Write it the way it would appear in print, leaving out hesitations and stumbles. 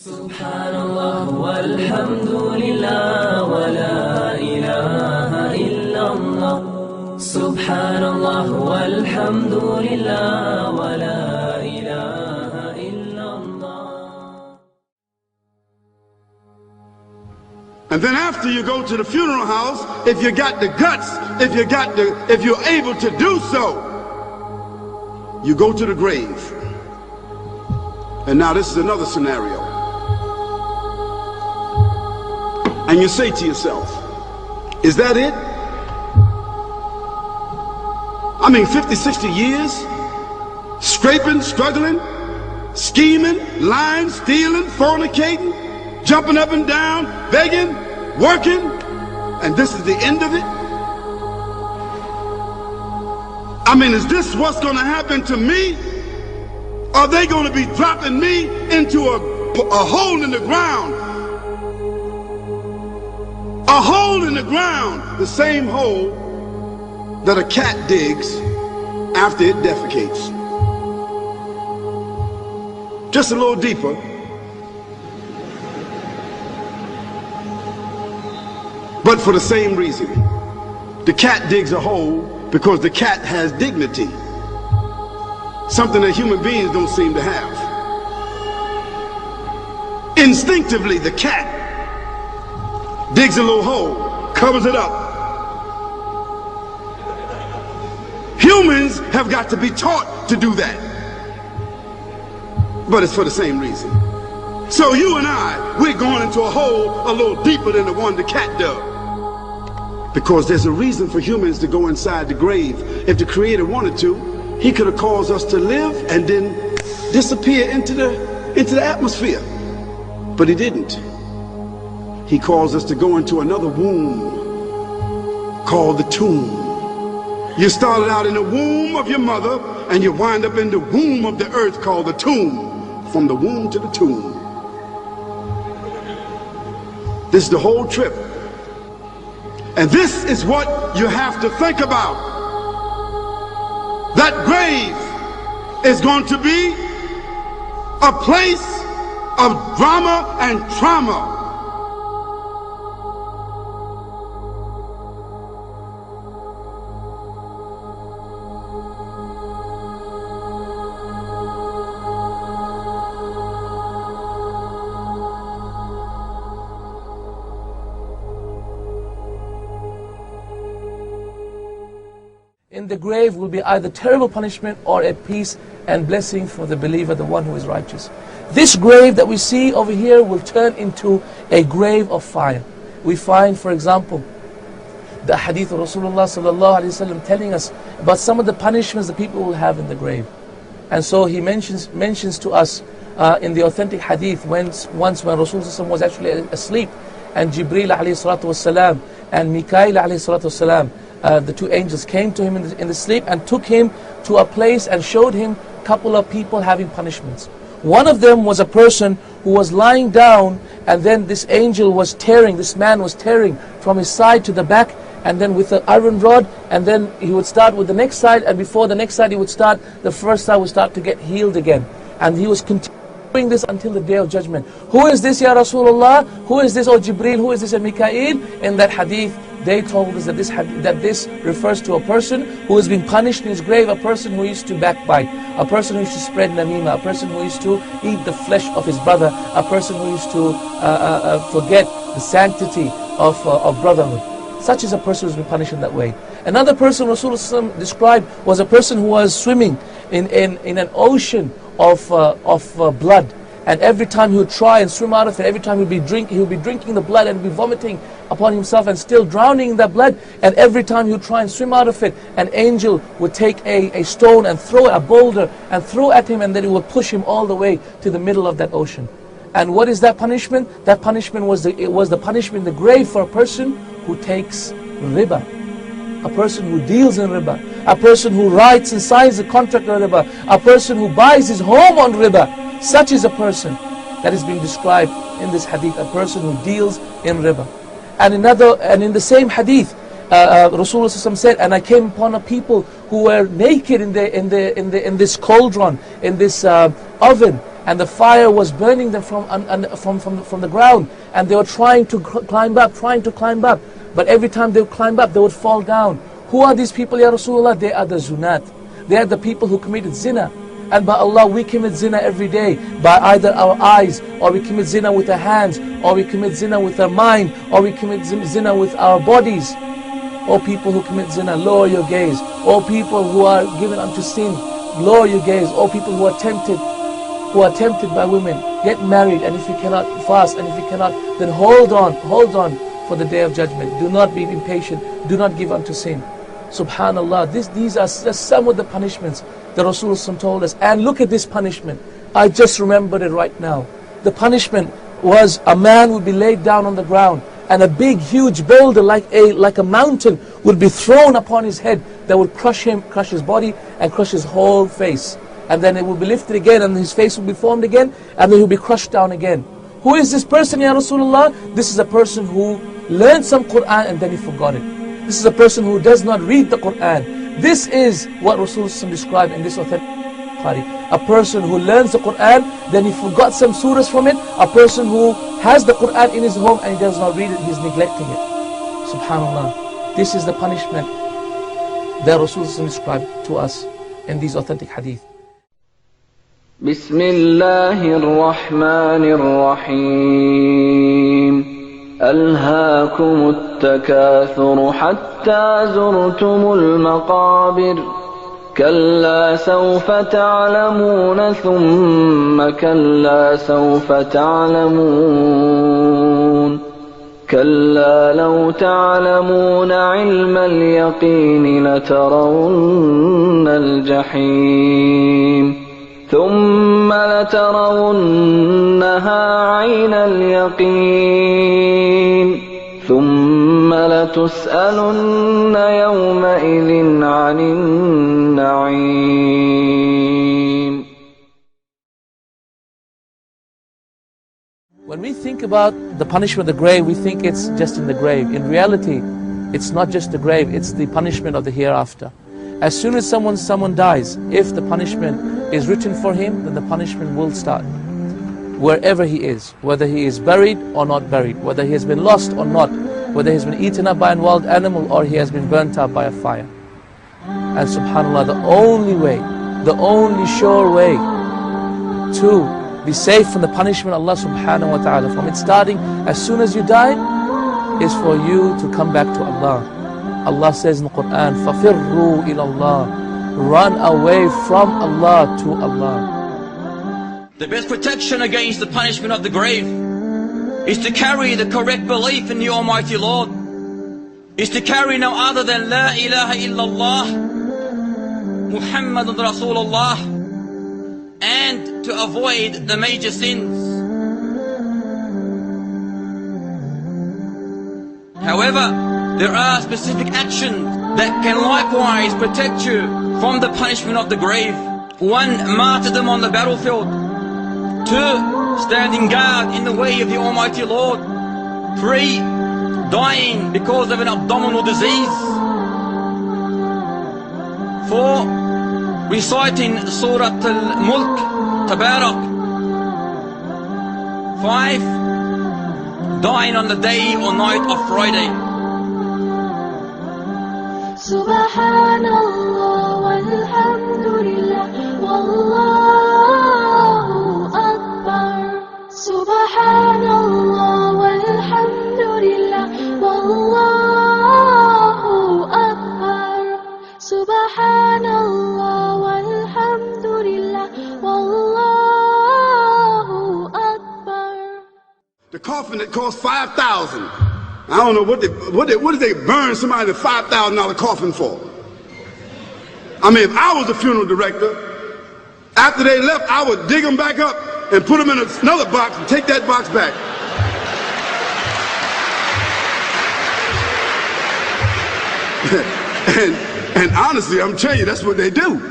Subhanallah walhamdulillah wa la ilaha illallah. Subhanallah walhamdulillah wa la ilaha illallah. And then after you go to the funeral house, if you got the guts, if you're able to do so, you go to the grave. And now this is another scenario. And you say to yourself, is that it? I mean, 50, 60 years, scraping, struggling, scheming, lying, stealing, fornicating, jumping up and down, begging, working, and this is the end of it? I mean, is this what's going to happen to me? Are they going to be dropping me into a hole in the ground? A hole in the ground, the same hole that a cat digs after it defecates. Just a little deeper. But for the same reason. The cat digs a hole because the cat has dignity. Something that human beings don't seem to have. Instinctively, the cat digs a little hole, covers it up. Humans have got to be taught to do that. But it's for the same reason. So you and I, we're going into a hole a little deeper than the one the cat dug. Because there's a reason for humans to go inside the grave. If the Creator wanted to, He could have caused us to live and then disappear into the atmosphere. But He didn't. He caused us to go into another womb called the tomb. You started out in the womb of your mother and you wind up in the womb of the earth called the tomb. From the womb to the tomb. This is the whole trip. And this is what you have to think about. That grave is going to be a place of drama and trauma. In the grave will be either terrible punishment or a peace and blessing for the believer, the one who is righteous. This grave that we see over here will turn into a grave of fire. We find, for example, the hadith of Rasulullah sallallahu alaihi wasallam telling us about some of the punishments that people will have in the grave. And so he mentions to us in the authentic hadith once when Rasulullah was actually asleep, and Jibreel alayhi salatu wasalam and Mikail alayhi salatu wasalam, the two angels came to him in the sleep and took him to a place and showed him a couple of people having punishments. One of them was a person who was lying down, and then this angel was tearing, this man was tearing from his side to the back, and then with an iron rod, and then he would start with the next side, and before the next side he would start, the first side would start to get healed again. And he was continuing this until the day of judgment. Who is this, Ya Rasulullah? Who is this, O Jibreel? Who is this, Ya Mikail? In that hadith, they told us that this refers to a person who has been punished in his grave, a person who used to backbite, a person who used to spread namima, a person who used to eat the flesh of his brother, a person who used to forget the sanctity of brotherhood. Such is a person who has been punished in that way. Another person Rasulullah described was a person who was swimming in an ocean of blood. And every time he would try and swim out of it, every time he would be drinking the blood and be vomiting upon himself and still drowning in that blood. And every time he would try and swim out of it, an angel would take a stone and throw a boulder and throw at him, and then it would push him all the way to the middle of that ocean. And what is that punishment? That punishment was the punishment in the grave for a person who takes riba, a person who deals in riba, a person who writes and signs a contract on riba, a person who buys his home on riba. Such is a person that is being described in this hadith, a person who deals in riba. And in the same hadith, Rasulullah said, and I came upon a people who were naked in this cauldron, in this oven, and the fire was burning them from the ground, and they were trying to climb up, but every time they would climb up, they would fall down. Who are these people, Ya Rasulullah? They are the zunat. They are the people who committed zina. And by Allah, we commit zina every day, by either our eyes, or we commit zina with our hands, or we commit zina with our mind, or we commit zina with our bodies. O people who commit zina, lower your gaze. O people who are given unto sin, lower your gaze. O people who are tempted by women, get married, and if you cannot, fast, and if you cannot, then hold on for the day of judgment. Do not be impatient, do not give unto sin. Subhanallah, these are just some of the punishments that Rasulullah told us. And look at this punishment. I just remembered it right now. The punishment was a man would be laid down on the ground, and a big huge boulder like a mountain would be thrown upon his head that would crush his body and crush his whole face. And then it would be lifted again, and his face would be formed again, and then he would be crushed down again. Who is this person, Ya Rasulullah? This is a person who learned some Quran and then he forgot it. This is a person who does not read the Quran. This is what Rasulullah described in this authentic Bukhari. A person who learns the Quran, then he forgot some surahs from it. A person who has the Quran in his home and he does not read it, he is neglecting it. Subhanallah. This is the punishment that Rasulullah described to us in these authentic hadith. بسم الله الرحمن الرحيم ألهاكم التكاثر حتى زرتم المقابر كلا سوف تعلمون ثم كلا سوف تعلمون كلا لو تعلمون علم اليقين لترون الجحيم ثم لترونها عين اليقين ثم لتسألن يومئذ عن النعيم. When we think about the punishment of the grave, we think it's just in the grave. In reality, it's not just the grave, it's the punishment of the hereafter. As soon as someone dies, if the punishment is written for him, then the punishment will start. Wherever he is, whether he is buried or not buried, whether he has been lost or not, whether he has been eaten up by a wild animal or he has been burnt up by a fire. And subhanAllah, the only way, the only sure way to be safe from the punishment of Allah subhanahu wa ta'ala, from it starting as soon as you die, is for you to come back to Allah. Allah says in the Quran, فَفِرُّوا إِلَى اللَّهِ, run away from Allah to Allah. The best protection against the punishment of the grave is to carry the correct belief in the Almighty Lord, is to carry no other than La ilaha illallah, Muhammadun Rasulullah, and to avoid the major sins. However, there are specific actions that can likewise protect you from the punishment of the grave. 1. Martyrdom on the battlefield. 2. Standing guard in the way of the Almighty Lord. 3. Dying because of an abdominal disease. 4. Reciting Surah Al-Mulk, Tabarak. 5. Dying on the day or night of Friday. Subhanallah walhamdulillah wallahu akbar. Subhanallah walhamdulillah wallahu akbar. Subhanallah walhamdulillah wallahu akbar. The coffin that cost $5,000. I don't know what did they burn somebody in a $5,000 coffin for? I mean, if I was a funeral director, after they left, I would dig them back up and put them in another box and take that box back. And honestly, I'm telling you, that's what they do.